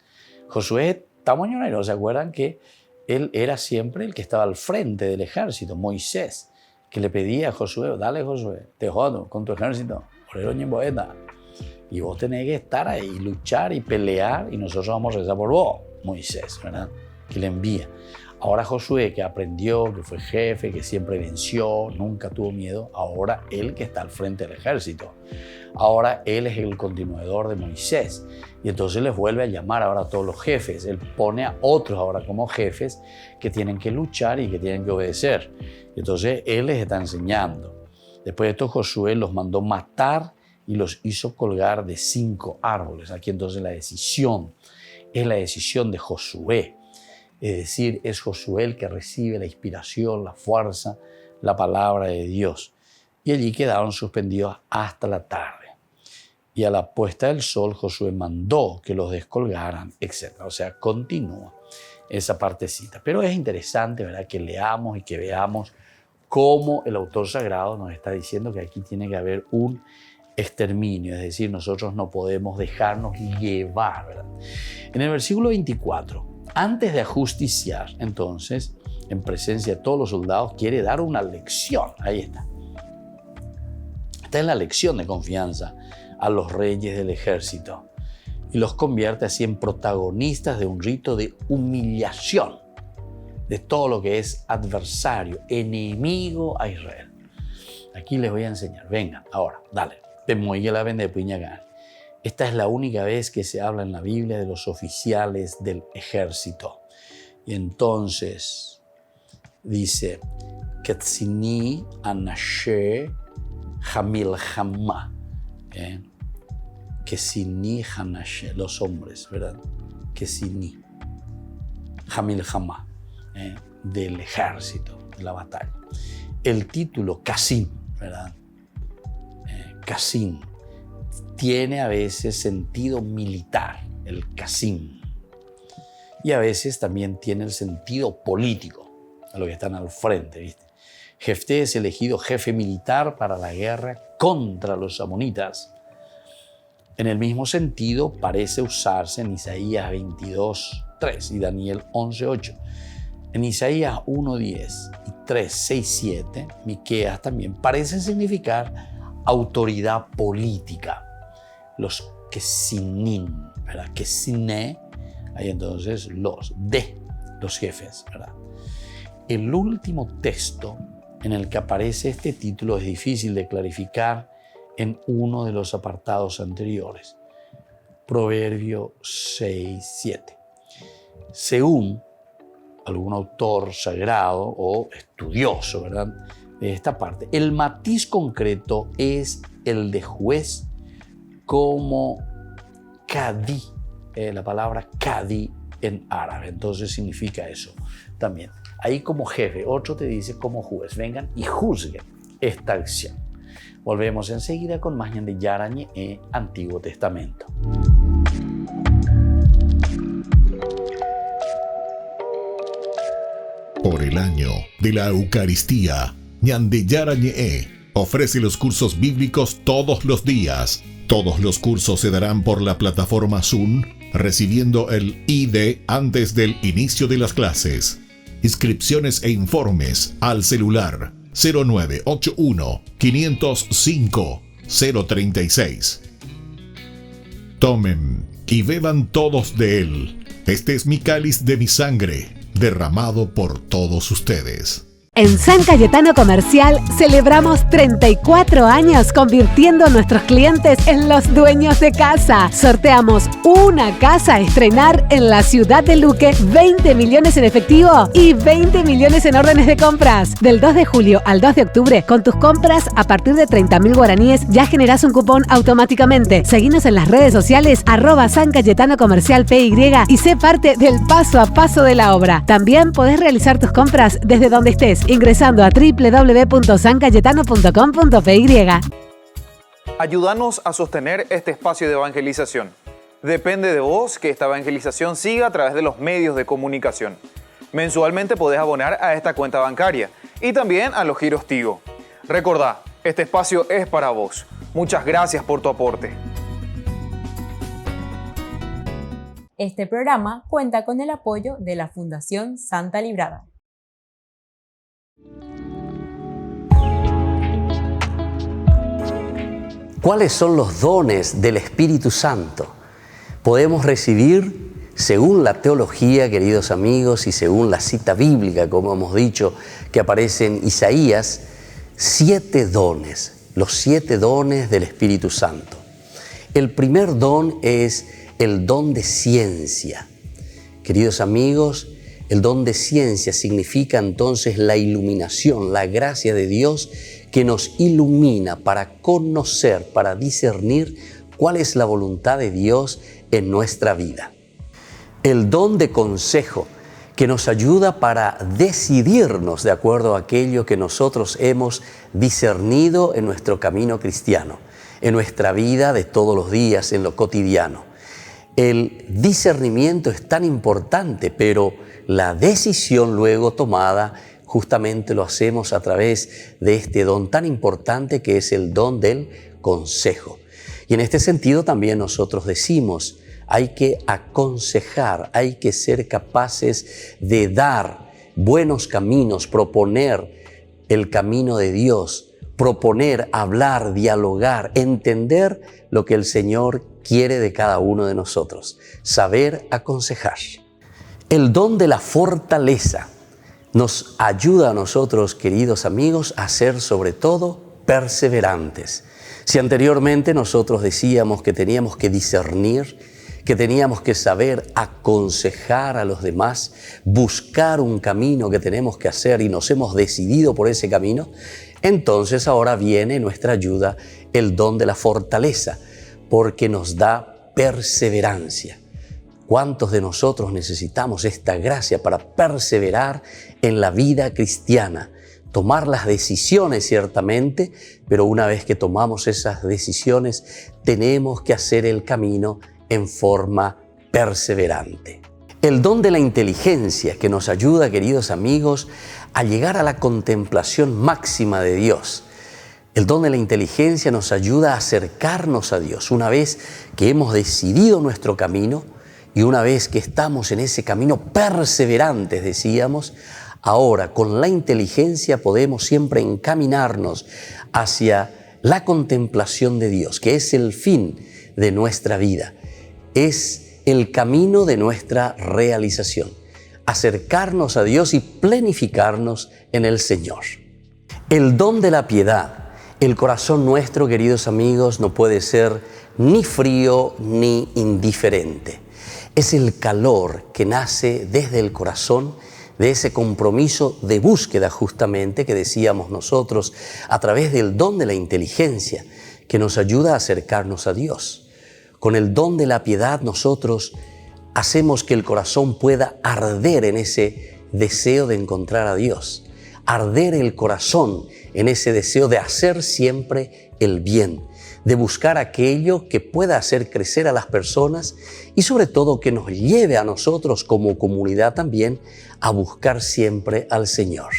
Josué tamoñonero, ¿se acuerdan que él era siempre el que estaba al frente del ejército? Moisés, que le pedía a Josué, dale Josué, te jodo con tu ejército, y vos tenés que estar ahí, luchar y pelear, y nosotros vamos a rezar por vos, Moisés, ¿verdad?, que le envía. Ahora Josué, que aprendió, que fue jefe, que siempre venció, nunca tuvo miedo, ahora él que está al frente del ejército. Ahora él es el continuador de Moisés. Y entonces les vuelve a llamar ahora a todos los jefes. Él pone a otros ahora como jefes que tienen que luchar y que tienen que obedecer. Y entonces él les está enseñando. Después de esto Josué los mandó matar y los hizo colgar de 5 árboles. Aquí entonces la decisión es la decisión de Josué. Es decir, es Josué el que recibe la inspiración, la fuerza, la palabra de Dios. Y allí quedaron suspendidos hasta la tarde. Y a la puesta del sol, Josué mandó que los descolgaran, etc. O sea, continúa esa partecita. Pero es interesante, ¿verdad?, que leamos y que veamos cómo el autor sagrado nos está diciendo que aquí tiene que haber un exterminio. Es decir, nosotros no podemos dejarnos llevar, ¿verdad? En el versículo 24, antes de ajusticiar, entonces, en presencia de todos los soldados, quiere dar una lección. Ahí está. Esta es la lección de confianza a los reyes del ejército y los convierte así en protagonistas de un rito de humillación de todo lo que es adversario, enemigo a Israel. Aquí les voy a enseñar. Vengan, ahora, dale. Esta es la única vez que se habla en la Biblia de los oficiales del ejército. Y entonces dice, Ketzini anashe hamilhamah. Ketzini hanashe, los hombres, ¿verdad? Ketzini hamilhamah, del ejército, de la batalla. El título Kasim, ¿verdad? Kasim tiene a veces sentido militar, el Kasim, y a veces también tiene el sentido político, a los que están al frente, ¿viste? Jefté es elegido jefe militar para la guerra contra los amonitas. En el mismo sentido parece usarse en Isaías 22:3 y Daniel 11:8. En Isaías 1:10 y 3:6-7, Miqueas también parecen significar autoridad política. Los Kesinim, ¿verdad? Kesiné, Hay entonces los jefes, ¿verdad? El último texto en el que aparece este título es difícil de clarificar en uno de los apartados anteriores. Proverbio 6:7. Según algún autor sagrado o estudioso, ¿verdad?, de esta parte, el matiz concreto es el de juez como Qadi, la palabra Qadi en árabe. Entonces significa eso también. Ahí como jefe, otro te dice como juez. Vengan y juzguen esta acción. Volvemos enseguida con más Ñande Yarañe, Antiguo Testamento. Por el año de la Eucaristía, Ñande Yarañe ofrece los cursos bíblicos todos los días. Todos los cursos se darán por la plataforma Zoom, recibiendo el ID antes del inicio de las clases. Inscripciones e informes al celular 0981 505 036. Tomen y beban todos de él. Este es mi cáliz de mi sangre, derramado por todos ustedes. En San Cayetano Comercial celebramos 34 años convirtiendo a nuestros clientes en los dueños de casa. Sorteamos una casa a estrenar en la ciudad de Luque, 20 millones en efectivo y 20 millones en órdenes de compras. Del 2 de julio al 2 de octubre, con tus compras a partir de 30.000 guaraníes ya generás un cupón automáticamente. Seguinos en las redes sociales @San Cayetano Comercial PY y sé parte del paso a paso de la obra. También podés realizar tus compras desde donde estés, ingresando a www.sancayetano.com.py. Ayúdanos a sostener este espacio de evangelización. Depende de vos que esta evangelización siga a través de los medios de comunicación. Mensualmente podés abonar a esta cuenta bancaria y también a los giros Tigo. Recordá, este espacio es para vos. Muchas gracias por tu aporte. Este programa cuenta con el apoyo de la Fundación Santa Librada. ¿Cuáles son los dones del Espíritu Santo? Podemos recibir, según la teología, queridos amigos, y según la cita bíblica, como hemos dicho, que aparece en Isaías, 7 dones, los 7 dones del Espíritu Santo. El primer don es el don de ciencia. Queridos amigos, el don de ciencia significa entonces la iluminación, la gracia de Dios que nos ilumina para conocer, para discernir cuál es la voluntad de Dios en nuestra vida. El don de consejo, que nos ayuda para decidirnos de acuerdo a aquello que nosotros hemos discernido en nuestro camino cristiano, en nuestra vida de todos los días, en lo cotidiano. El discernimiento es tan importante, pero la decisión luego tomada justamente lo hacemos a través de este don tan importante que es el don del consejo. Y en este sentido también nosotros decimos, hay que aconsejar, hay que ser capaces de dar buenos caminos, proponer el camino de Dios, proponer, hablar, dialogar, entender lo que el Señor quiere de cada uno de nosotros, saber aconsejar. El don de la fortaleza nos ayuda a nosotros, queridos amigos, a ser sobre todo perseverantes. Si anteriormente nosotros decíamos que teníamos que discernir, que teníamos que saber aconsejar a los demás, buscar un camino que tenemos que hacer y nos hemos decidido por ese camino, entonces ahora viene nuestra ayuda el don de la fortaleza, porque nos da perseverancia. ¿Cuántos de nosotros necesitamos esta gracia para perseverar en la vida cristiana? Tomar las decisiones ciertamente, pero una vez que tomamos esas decisiones, tenemos que hacer el camino en forma perseverante. El don de la inteligencia que nos ayuda, queridos amigos, a llegar a la contemplación máxima de Dios. El don de la inteligencia nos ayuda a acercarnos a Dios. Una vez que hemos decidido nuestro camino y una vez que estamos en ese camino perseverantes, decíamos, ahora con la inteligencia podemos siempre encaminarnos hacia la contemplación de Dios, que es el fin de nuestra vida. Es el camino de nuestra realización, acercarnos a Dios y planificarnos en el Señor. El don de la piedad, el corazón nuestro, queridos amigos, no puede ser ni frío ni indiferente. Es el calor que nace desde el corazón, de ese compromiso de búsqueda justamente que decíamos nosotros a través del don de la inteligencia que nos ayuda a acercarnos a Dios. Con el don de la piedad nosotros hacemos que el corazón pueda arder en ese deseo de encontrar a Dios, arder el corazón en ese deseo de hacer siempre el bien, de buscar aquello que pueda hacer crecer a las personas y sobre todo que nos lleve a nosotros como comunidad también a buscar siempre al Señor.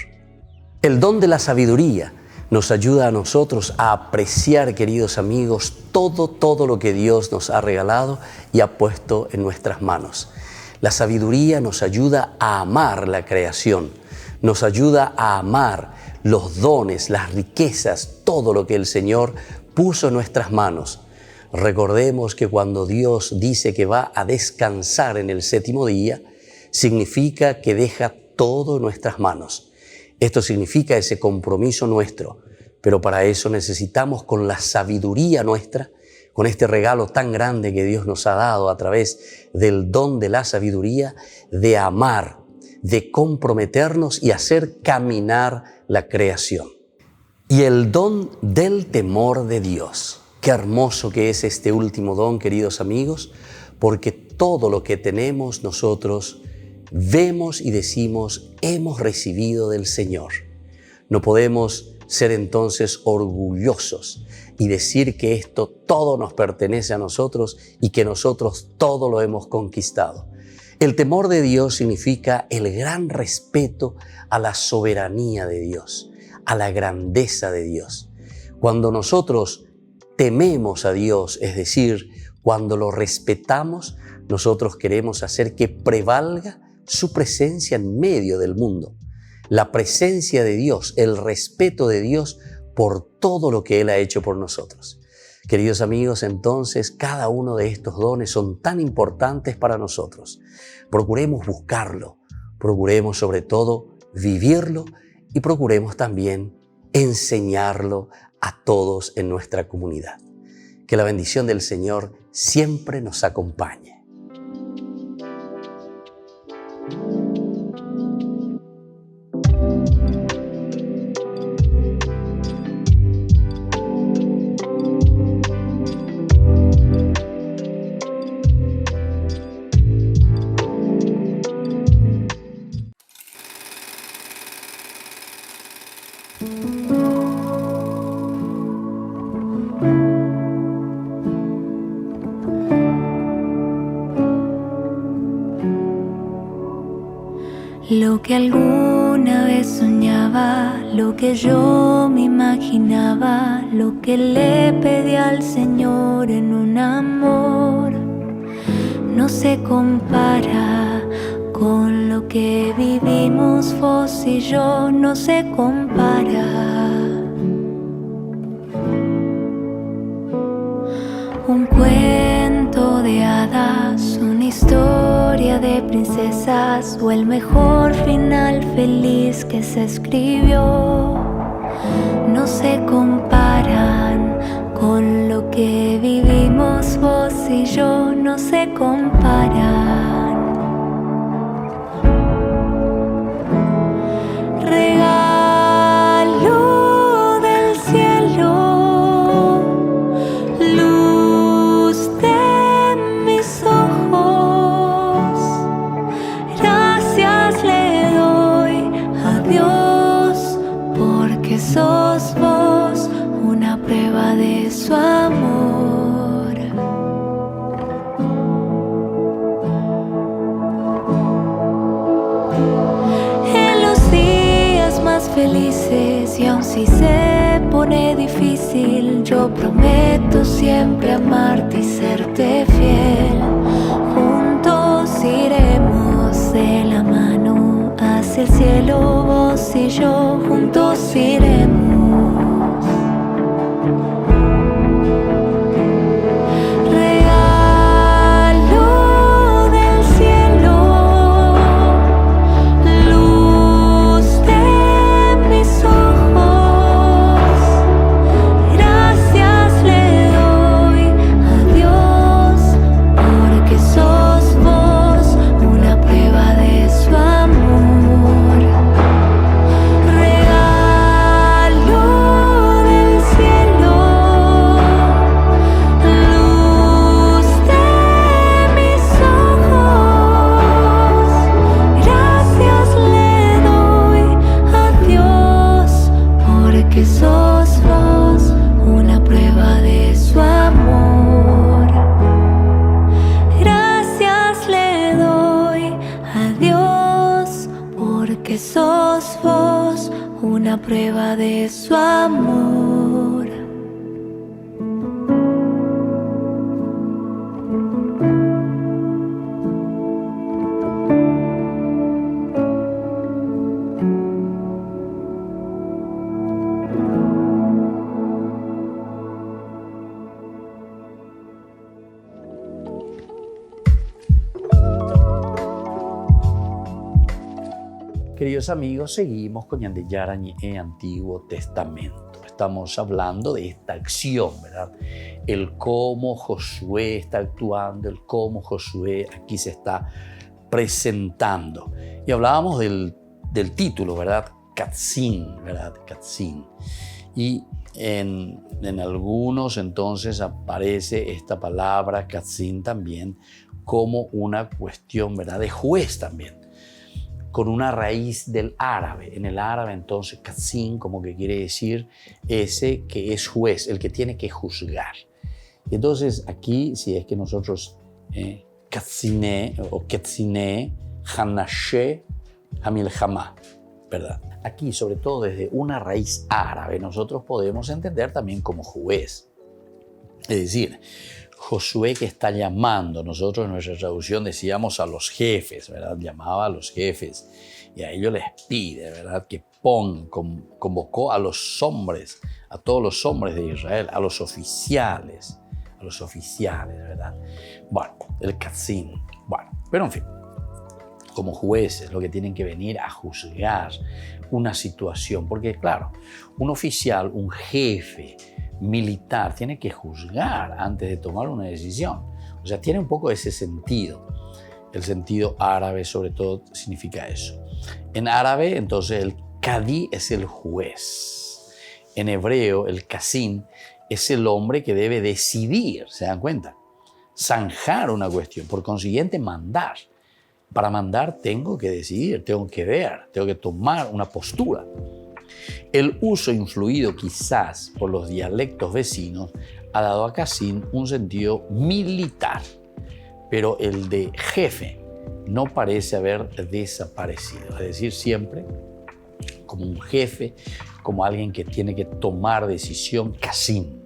El don de la sabiduría nos ayuda a nosotros a apreciar, queridos amigos, todo lo que Dios nos ha regalado y ha puesto en nuestras manos. La sabiduría nos ayuda a amar la creación, nos ayuda a amar los dones, las riquezas, todo lo que el Señor puso en nuestras manos. Recordemos que cuando Dios dice que va a descansar en el séptimo día, significa que deja todo en nuestras manos. Esto significa ese compromiso nuestro, pero para eso necesitamos con la sabiduría nuestra, con este regalo tan grande que Dios nos ha dado a través del don de la sabiduría, de amar, de comprometernos y hacer caminar la creación. Y el don del temor de Dios. Qué hermoso que es este último don, queridos amigos, porque todo lo que tenemos nosotros vemos y decimos hemos recibido del Señor. No podemos ser entonces orgullosos y decir que esto todo nos pertenece a nosotros y que nosotros todo lo hemos conquistado. El temor de Dios significa el gran respeto a la soberanía de Dios, a la grandeza de Dios. Cuando nosotros tememos a Dios, es decir, cuando lo respetamos, nosotros queremos hacer que prevalga su presencia en medio del mundo. La presencia de Dios, el respeto de Dios por todo lo que Él ha hecho por nosotros. Queridos amigos, entonces cada uno de estos dones son tan importantes para nosotros. Procuremos buscarlo, procuremos sobre todo vivirlo y procuremos también enseñarlo a todos en nuestra comunidad. Que la bendición del Señor siempre nos acompañe. Lo que alguna vez soñaba, lo que yo me imaginaba, lo que le pedí al Señor en un amor, no se compara con lo que vivimos vos y yo, no se compara. Un cuento de hadas, una historia de princesas o el mejor final feliz que se escribió, no se comparan con lo que vivimos vos y yo, no se comparan. Regalo del cielo, luz de mis ojos, gracias le doy a Dios porque sos vos una prueba de su amor. En los días más felices y aun si se pone difícil, yo prometo siempre amarte y serte fiel. Juntos iremos de la mano hacia el cielo, vos y yo juntos iremos. Regalo que sos vos una prueba de su amor. Queridos amigos, seguimos con Ñande Yarañe Antiguo Testamento. Estamos hablando de esta acción, ¿verdad? El cómo Josué está actuando, el cómo Josué aquí se está presentando. Y hablábamos del título, ¿verdad? Katzin, ¿verdad? Katzin. Y en algunos entonces aparece esta palabra Katzin también como una cuestión, ¿verdad? De juez también, con una raíz del árabe. En el árabe entonces Katzin como que quiere decir ese que es juez, el que tiene que juzgar. Y entonces aquí, si es que nosotros Katzine o Ketzine Hanashe Hamilhamá, ¿verdad? Aquí, sobre todo desde una raíz árabe, nosotros podemos entender también como juez. Es decir, Josué que está llamando, nosotros en nuestra traducción decíamos a los jefes, ¿verdad? Llamaba a los jefes y a ellos les pide, ¿verdad? Que convocó a los hombres, a todos los hombres de Israel, a los oficiales, ¿verdad? Bueno, el Katzin, bueno, pero en fin, como jueces, lo que tienen que venir a juzgar una situación, porque claro, un oficial, un jefe militar tiene que juzgar antes de tomar una decisión. O sea, tiene un poco ese sentido. El sentido árabe sobre todo significa eso. En árabe, entonces, el Kadí es el juez. En hebreo, el Katzin es el hombre que debe decidir, ¿se dan cuenta? Zanjar una cuestión, por consiguiente mandar. Para mandar tengo que decidir, tengo que ver, tengo que tomar una postura. El uso influido quizás por los dialectos vecinos ha dado a Katzin un sentido militar, pero el de jefe no parece haber desaparecido. Es decir, siempre como un jefe, como alguien que tiene que tomar decisión, Katzin,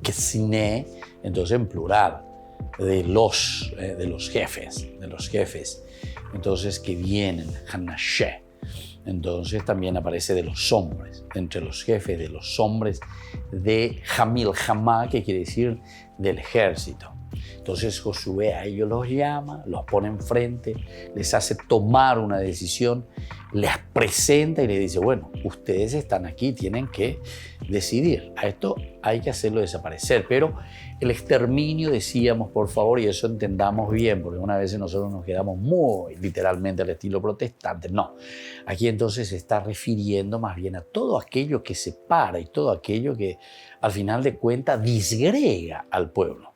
Ketziné, entonces en plural, de los jefes, entonces que vienen, Hanashe. Entonces también aparece de los hombres, entre los jefes de los hombres de Hamilhamá, que quiere decir del ejército. Entonces Josué a ellos los llama, los pone enfrente, les hace tomar una decisión, les presenta y les dice, bueno, ustedes están aquí, tienen que decidir. A esto hay que hacerlo desaparecer, pero el exterminio, decíamos, por favor, y eso entendamos bien, porque una vez nosotros nos quedamos muy literalmente al estilo protestante. No, aquí entonces se está refiriendo más bien a todo aquello que separa y todo aquello que al final de cuentas disgrega al pueblo.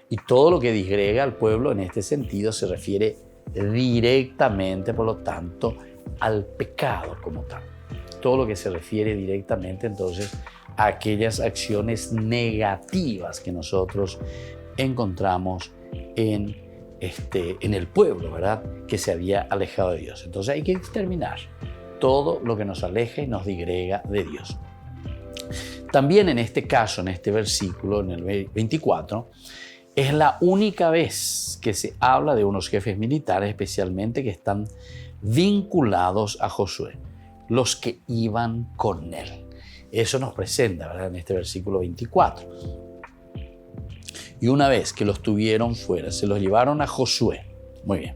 Y todo lo que disgrega al pueblo en este sentido se refiere directamente, por lo tanto, al pecado como tal. Todo lo que se refiere directamente entonces a aquellas acciones negativas que nosotros encontramos en el pueblo, ¿verdad? Que se había alejado de Dios. Entonces hay que exterminar todo lo que nos aleja y nos disgrega de Dios. También en este caso, en este versículo, en el 24, es la única vez que se habla de unos jefes militares, especialmente que están vinculados a Josué, los que iban con él. Eso nos presenta, ¿verdad?, en este versículo 24. Y una vez que los tuvieron fuera, se los llevaron a Josué. Muy bien.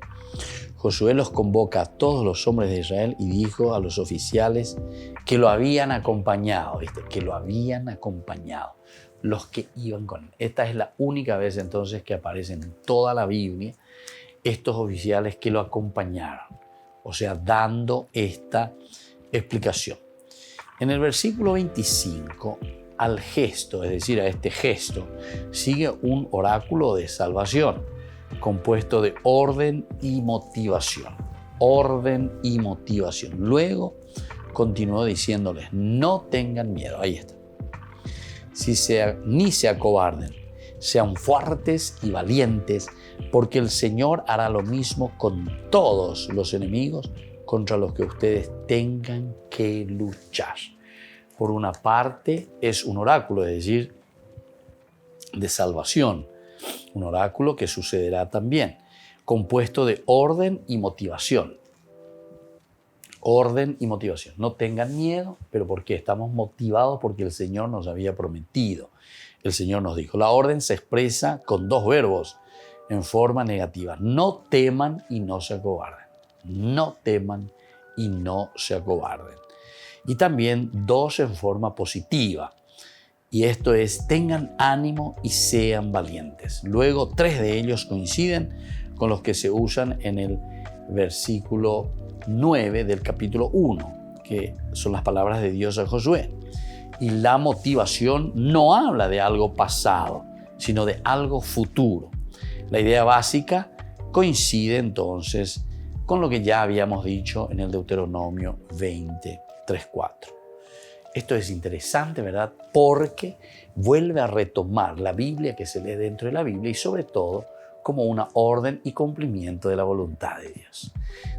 Josué los convoca a todos los hombres de Israel y dijo a los oficiales que lo habían acompañado, ¿viste? Que lo habían acompañado, los que iban con él. Esta es la única vez entonces que aparecen en toda la Biblia estos oficiales que lo acompañaron, o sea, dando esta explicación. En el versículo 25, al gesto, es decir, a este gesto, sigue un oráculo de salvación compuesto de orden y motivación. Orden y motivación. Luego continuó diciéndoles, no tengan miedo. Ahí está. Ni se acobarden, sean fuertes y valientes, porque el Señor hará lo mismo con todos los enemigos contra los que ustedes tengan que luchar. Por una parte, es un oráculo, es decir, de salvación. Un oráculo que sucederá también, compuesto de orden y motivación. Orden y motivación. No tengan miedo, pero ¿por qué? Estamos motivados porque el Señor nos había prometido. El Señor nos dijo. La orden se expresa con dos verbos en forma negativa. No teman y no se acobarden. No teman y no se acobarden. Y también dos en forma positiva. Y esto es, tengan ánimo y sean valientes. Luego, tres de ellos coinciden con los que se usan en el versículo 9 del capítulo 1, que son las palabras de Dios a Josué. Y la motivación no habla de algo pasado, sino de algo futuro. La idea básica coincide entonces con lo que ya habíamos dicho en el Deuteronomio 20:3-4. Esto es interesante, ¿verdad? Porque vuelve a retomar la Biblia que se lee dentro de la Biblia y sobre todo como una orden y cumplimiento de la voluntad de Dios.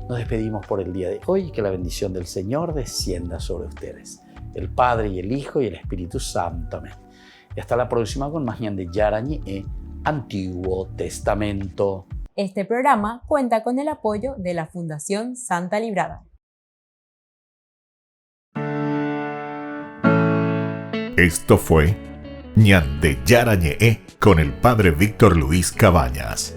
Nos despedimos por el día de hoy y que la bendición del Señor descienda sobre ustedes, el Padre y el Hijo y el Espíritu Santo. Amén. Y hasta la próxima con más Ñande Yarañe, Antiguo Testamento. Este programa cuenta con el apoyo de la Fundación Santa Librada. Esto fue Ñande Yarañe con el Padre Víctor Luis Cabañas.